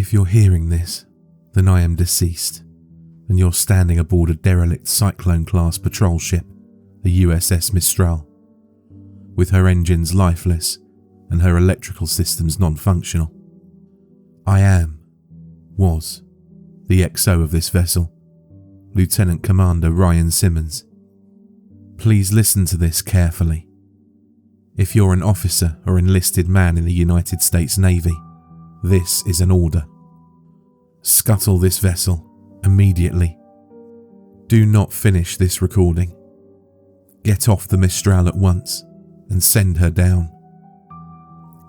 If you're hearing this, then I am deceased, and you're standing aboard a derelict Cyclone-class patrol ship, the USS Mistral, with her engines lifeless and her electrical systems non-functional. I was, the XO of this vessel, Lieutenant Commander Ryan Simmons. Please listen to this carefully. If you're an officer or enlisted man in the United States Navy, this is an order. Scuttle this vessel immediately. Do not finish this recording. Get off the Mistral at once and send her down.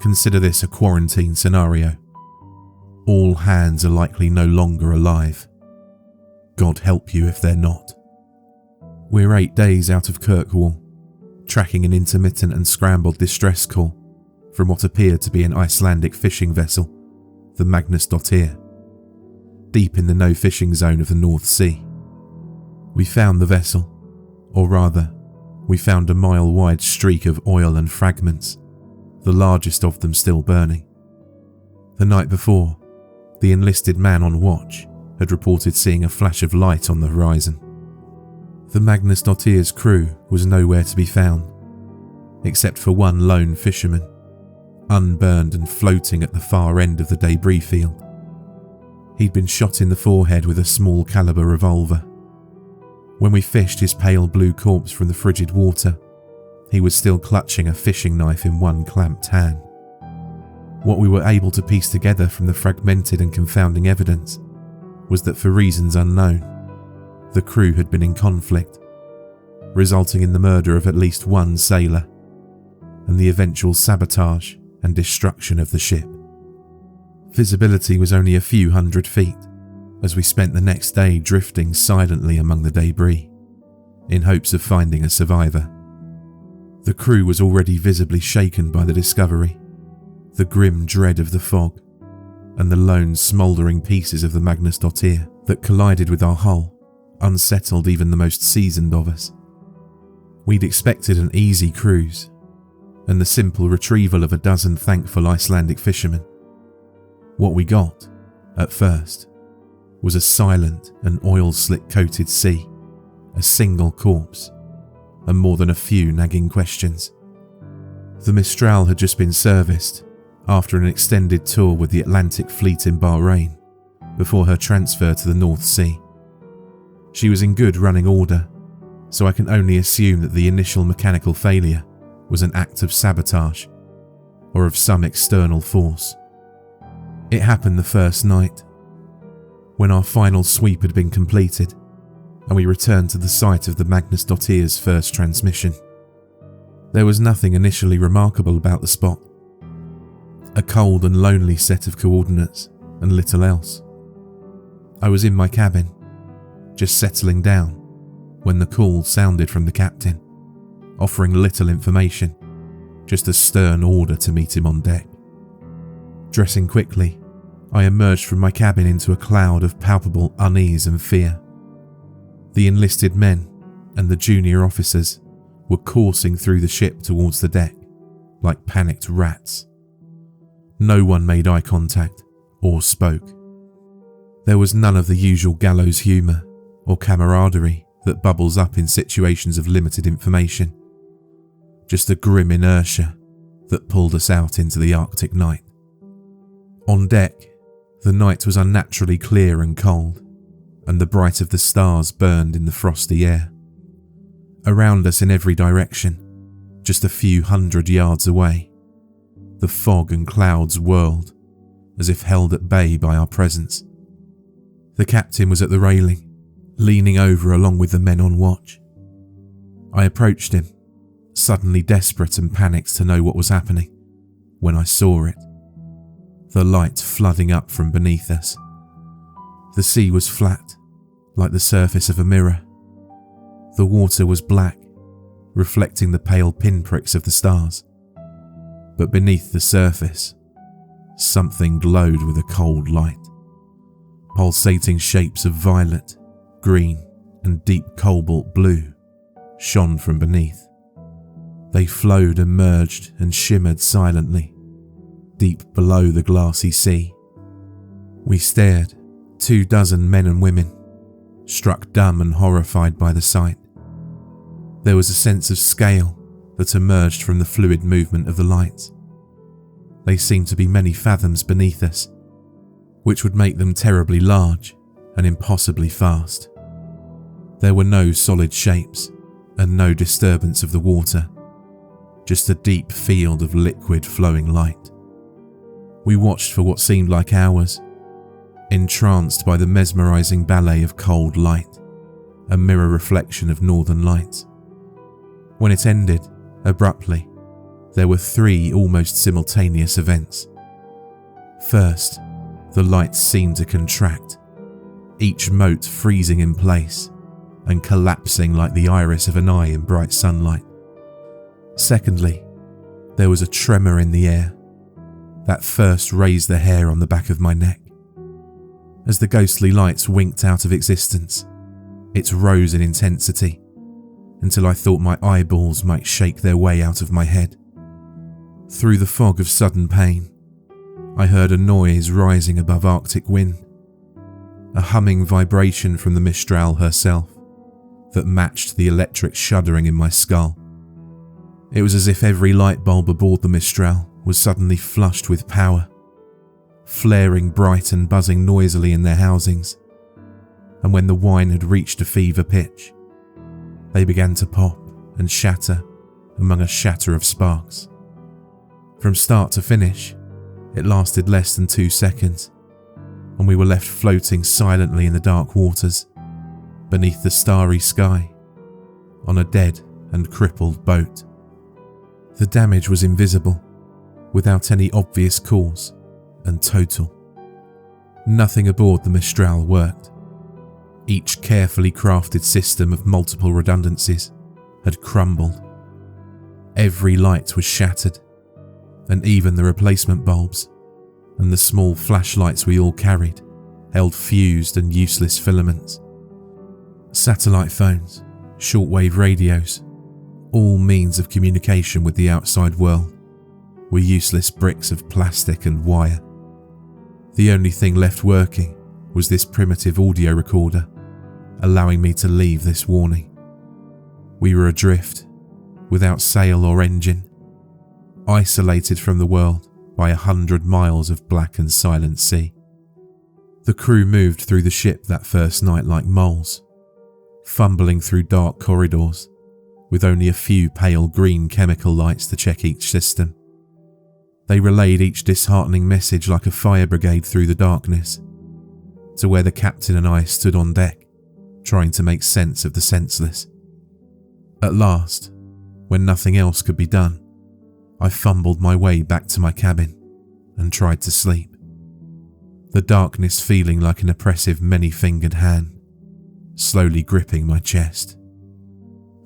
Consider this a quarantine scenario. All hands are likely no longer alive. God help you if they're not. We're 8 days out of Kirkwall, tracking an intermittent and scrambled distress call from what appeared to be an Icelandic fishing vessel, the Magnus Dottir, deep in the no-fishing zone of the North Sea. We found the vessel, or rather, we found a mile-wide streak of oil and fragments, the largest of them still burning. The night before, the enlisted man on watch had reported seeing a flash of light on the horizon. The Magnus Dottir's crew was nowhere to be found, except for one lone fisherman, unburned and floating at the far end of the debris field. He'd been shot in the forehead with a small caliber revolver. When we fished his pale blue corpse from the frigid water, he was still clutching a fishing knife in one clamped hand. What we were able to piece together from the fragmented and confounding evidence was that for reasons unknown, the crew had been in conflict, resulting in the murder of at least one sailor and the eventual sabotage and destruction of the ship. Visibility was only a few hundred feet as we spent the next day drifting silently among the debris in hopes of finding a survivor. The crew was already visibly shaken by the discovery, the grim dread of the fog, and the lone smouldering pieces of the Magnus Dottir that collided with our hull unsettled even the most seasoned of us. We'd expected an easy cruise and the simple retrieval of a dozen thankful Icelandic fishermen. What we got, at first, was a silent and oil-slick-coated sea, a single corpse, and more than a few nagging questions. The Mistral had just been serviced after an extended tour with the Atlantic Fleet in Bahrain before her transfer to the North Sea. She was in good running order, so I can only assume that the initial mechanical failure was an act of sabotage or of some external force. It happened the first night, when our final sweep had been completed and we returned to the site of the Magnus Dottir's first transmission. There was nothing initially remarkable about the spot. A cold and lonely set of coordinates and little else. I was in my cabin, just settling down, when the call sounded from the captain, offering little information, just a stern order to meet him on deck. Dressing quickly, I emerged from my cabin into a cloud of palpable unease and fear. The enlisted men and the junior officers were coursing through the ship towards the deck like panicked rats. No one made eye contact or spoke. There was none of the usual gallows humour or camaraderie that bubbles up in situations of limited information. Just a grim inertia that pulled us out into the Arctic night. On deck, the night was unnaturally clear and cold, and the bright of the stars burned in the frosty air. Around us in every direction, just a few hundred yards away, the fog and clouds whirled, as if held at bay by our presence. The captain was at the railing, leaning over along with the men on watch. I approached him, suddenly desperate and panicked to know what was happening, when I saw it. The light flooding up from beneath us. The sea was flat, like the surface of a mirror. The water was black, reflecting the pale pinpricks of the stars. But beneath the surface, something glowed with a cold light. Pulsating shapes of violet, green, and deep cobalt blue shone from beneath. They flowed and merged and shimmered silently, deep below the glassy sea. We stared, 24 men and women, struck dumb and horrified by the sight. There was a sense of scale that emerged from the fluid movement of the lights. They seemed to be many fathoms beneath us, which would make them terribly large and impossibly fast. There were no solid shapes and no disturbance of the water, just a deep field of liquid flowing light. We watched for what seemed like hours, entranced by the mesmerizing ballet of cold light, a mirror reflection of northern lights. When it ended, abruptly, there were 3 almost simultaneous events. First, the lights seemed to contract, each mote freezing in place and collapsing like the iris of an eye in bright sunlight. Secondly, there was a tremor in the air that first raised the hair on the back of my neck. As the ghostly lights winked out of existence, it rose in intensity until I thought my eyeballs might shake their way out of my head. Through the fog of sudden pain, I heard a noise rising above Arctic wind, a humming vibration from the Mistral herself that matched the electric shuddering in my skull. It was as if every light bulb aboard the Mistral was suddenly flushed with power, flaring bright and buzzing noisily in their housings, and when the wine had reached a fever pitch, they began to pop and shatter among a shatter of sparks. From start to finish, it lasted less than 2 seconds, and we were left floating silently in the dark waters, beneath the starry sky, on a dead and crippled boat. The damage was invisible, without any obvious cause, and total. Nothing aboard the Mistral worked. Each carefully crafted system of multiple redundancies had crumbled. Every light was shattered, and even the replacement bulbs and the small flashlights we all carried held fused and useless filaments. Satellite phones, shortwave radios, all means of communication with the outside world, were useless bricks of plastic and wire. The only thing left working was this primitive audio recorder, allowing me to leave this warning. We were adrift, without sail or engine, isolated from the world by 100 miles of black and silent sea. The crew moved through the ship that first night like moles, fumbling through dark corridors, with only a few pale green chemical lights to check each system. They relayed each disheartening message like a fire brigade through the darkness, to where the captain and I stood on deck, trying to make sense of the senseless. At last, when nothing else could be done, I fumbled my way back to my cabin and tried to sleep, the darkness feeling like an oppressive many-fingered hand, slowly gripping my chest.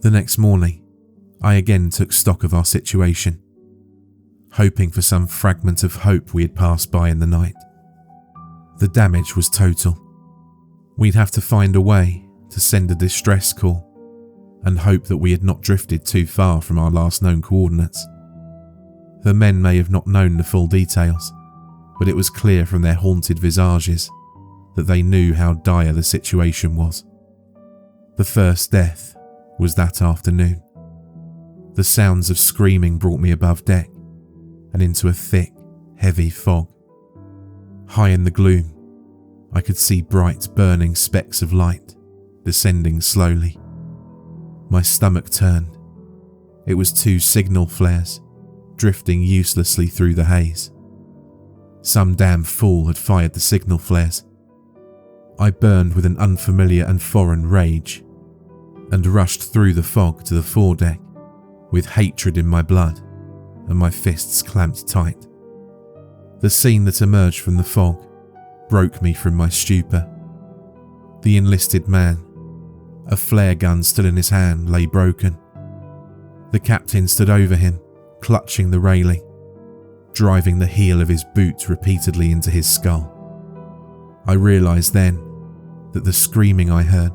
The next morning, I again took stock of our situation, hoping for some fragment of hope we had passed by in the night. The damage was total. We'd have to find a way to send a distress call and hope that we had not drifted too far from our last known coordinates. The men may have not known the full details, but it was clear from their haunted visages that they knew how dire the situation was. The first death was that afternoon. The sounds of screaming brought me above deck and into a thick, heavy fog. High in the gloom, I could see bright, burning specks of light descending slowly. My stomach turned. It was 2 signal flares drifting uselessly through the haze. Some damn fool had fired the signal flares. I burned with an unfamiliar and foreign rage and rushed through the fog to the foredeck with hatred in my blood and my fists clamped tight. The scene that emerged from the fog broke me from my stupor. The enlisted man, a flare gun still in his hand, lay broken. The captain stood over him, clutching the railing, driving the heel of his boot repeatedly into his skull. I realized then that the screaming I heard,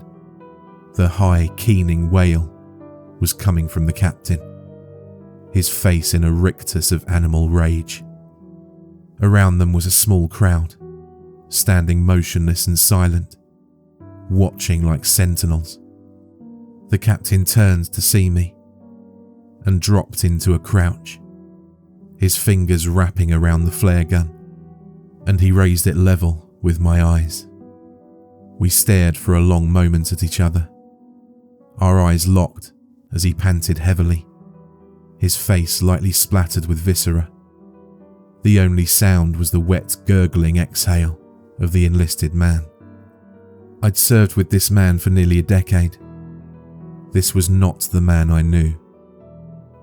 the high, keening wail, was coming from the captain, his face in a rictus of animal rage. Around them was a small crowd, standing motionless and silent, watching like sentinels. The captain turned to see me and dropped into a crouch, his fingers wrapping around the flare gun, and he raised it level with my eyes. We stared for a long moment at each other, our eyes locked as he panted heavily, his face lightly splattered with viscera. The only sound was the wet, gurgling exhale of the enlisted man. I'd served with this man for nearly a decade. This was not the man I knew.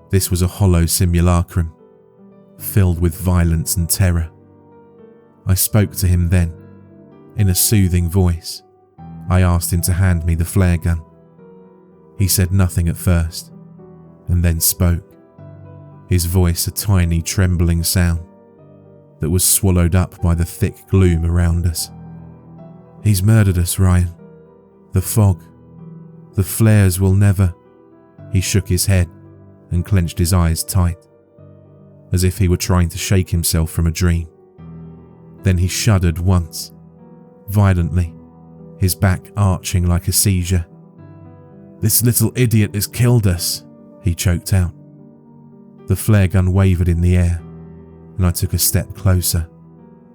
This was a hollow simulacrum, filled with violence and terror. I spoke to him then. In a soothing voice, I asked him to hand me the flare gun. He said nothing at first, and then spoke, his voice a tiny trembling sound that was swallowed up by the thick gloom around us. "He's murdered us, Ryan. The fog. The flares will never..." He shook his head and clenched his eyes tight, as if he were trying to shake himself from a dream. Then he shuddered once, violently, his back arching like a seizure. "This little idiot has killed us," he choked out. The flare gun wavered in the air, and I took a step closer,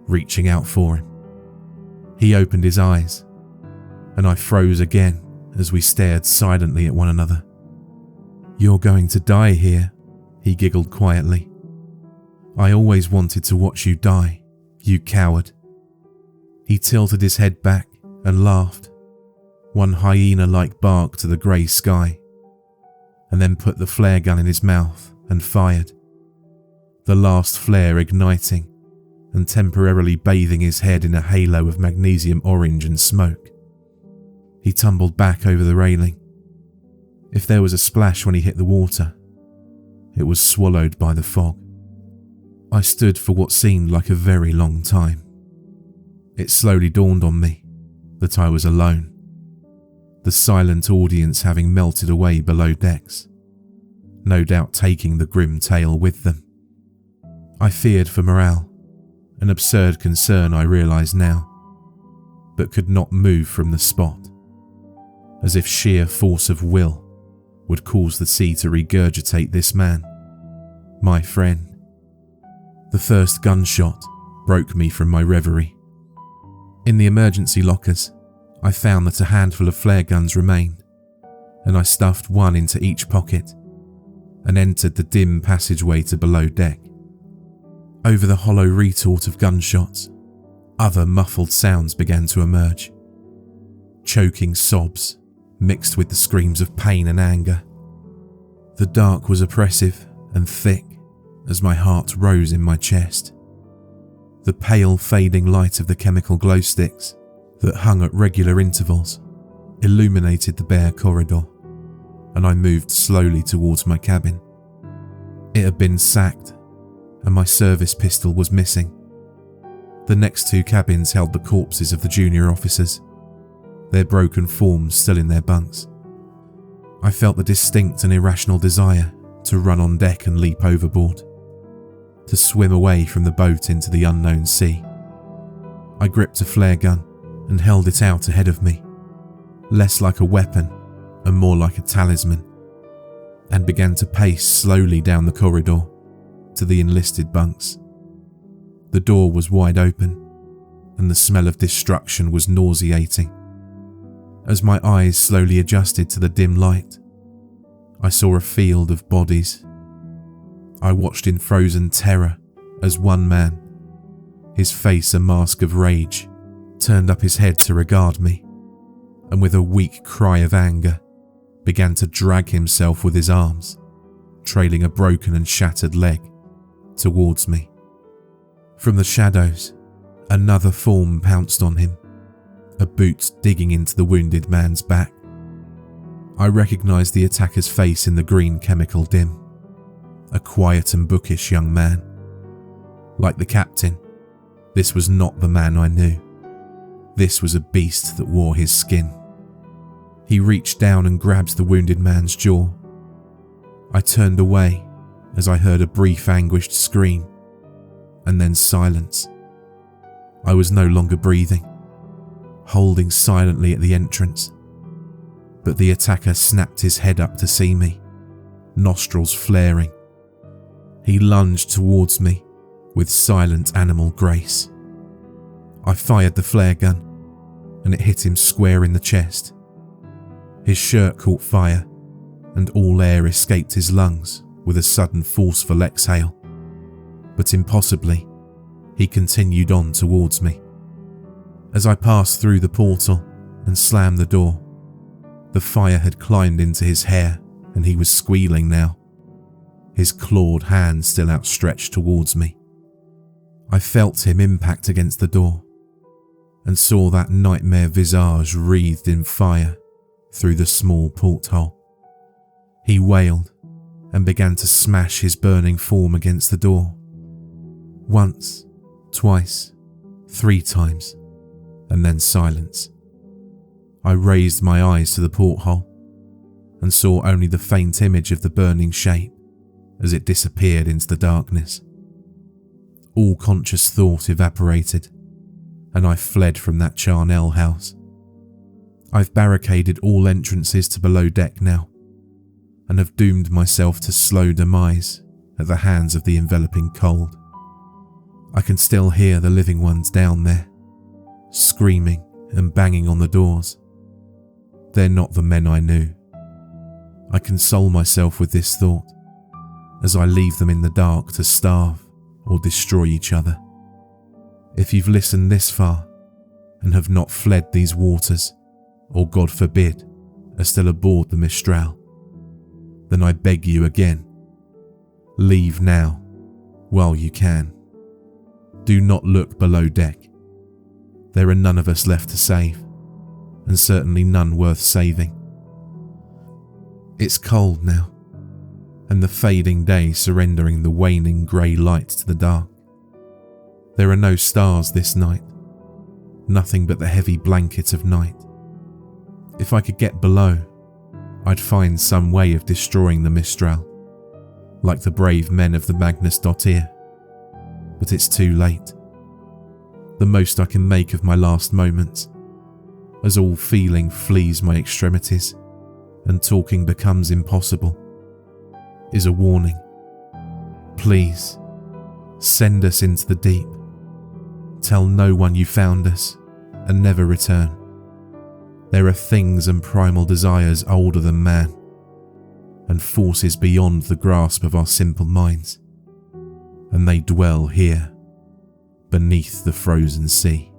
reaching out for him. He opened his eyes, and I froze again as we stared silently at one another. "You're going to die here," he giggled quietly. "I always wanted to watch you die, you coward." He tilted his head back and laughed, one hyena-like bark to the grey sky, and then put the flare gun in his mouth and fired, the last flare igniting and temporarily bathing his head in a halo of magnesium orange and smoke. He tumbled back over the railing. If there was a splash when he hit the water, it was swallowed by the fog. I stood for what seemed like a very long time. It slowly dawned on me that I was alone, the silent audience having melted away below decks, no doubt taking the grim tale with them. I feared for morale, an absurd concern I realise now, but could not move from the spot, as if sheer force of will would cause the sea to regurgitate this man, my friend. The first gunshot broke me from my reverie. In the emergency lockers, I found that a handful of flare guns remained, and I stuffed one into each pocket and entered the dim passageway to below deck. Over the hollow retort of gunshots, other muffled sounds began to emerge. Choking sobs mixed with the screams of pain and anger. The dark was oppressive and thick as my heart rose in my chest. The pale fading light of the chemical glow sticks that hung at regular intervals illuminated the bare corridor, and I moved slowly towards my cabin. It had been sacked, and my service pistol was missing. The next two cabins held the corpses of the junior officers, their broken forms still in their bunks. I felt the distinct and irrational desire to run on deck and leap overboard, to swim away from the boat into the unknown sea. I gripped a flare gun and held it out ahead of me, less like a weapon and more like a talisman, and began to pace slowly down the corridor to the enlisted bunks. The door was wide open, and the smell of destruction was nauseating. As my eyes slowly adjusted to the dim light, I saw a field of bodies. I watched in frozen terror as one man, his face a mask of rage, turned up his head to regard me, and with a weak cry of anger, began to drag himself with his arms, trailing a broken and shattered leg, towards me. From the shadows, another form pounced on him, a boot digging into the wounded man's back. I recognised the attacker's face in the green chemical dim, a quiet and bookish young man. Like the captain, this was not the man I knew. This was a beast that wore his skin. He reached down and grabbed the wounded man's jaw. I turned away as I heard a brief anguished scream, and then silence. I was no longer breathing, holding silently at the entrance. But the attacker snapped his head up to see me, nostrils flaring. He lunged towards me with silent animal grace. I fired the flare gun, and it hit him square in the chest. His shirt caught fire, and all air escaped his lungs with a sudden forceful exhale. But impossibly, he continued on towards me. As I passed through the portal and slammed the door, the fire had climbed into his hair and he was squealing now, his clawed hand still outstretched towards me. I felt him impact against the door and saw that nightmare visage wreathed in fire through the small porthole. He wailed and began to smash his burning form against the door. Once, twice, 3 times, and then silence. I raised my eyes to the porthole and saw only the faint image of the burning shape as it disappeared into the darkness. All conscious thought evaporated, and I fled from that charnel house. I've barricaded all entrances to below deck now, and have doomed myself to slow demise at the hands of the enveloping cold. I can still hear the living ones down there, screaming and banging on the doors. They're not the men I knew. I console myself with this thought as I leave them in the dark to starve or destroy each other. If you've listened this far and have not fled these waters, or God forbid, are still aboard the Mistral, then I beg you again, leave now while you can. Do not look below deck. There are none of us left to save, and certainly none worth saving. It's cold now, and the fading day surrendering the waning grey light to the dark. There are no stars this night, nothing but the heavy blanket of night. If I could get below, I'd find some way of destroying the Mistral, like the brave men of the Magnus Dottir. But it's too late. The most I can make of my last moments, as all feeling flees my extremities and talking becomes impossible, is a warning. Please, send us into the deep. Tell no one you found us, and never return. There are things and primal desires older than man, and forces beyond the grasp of our simple minds, and they dwell here, beneath the frozen sea.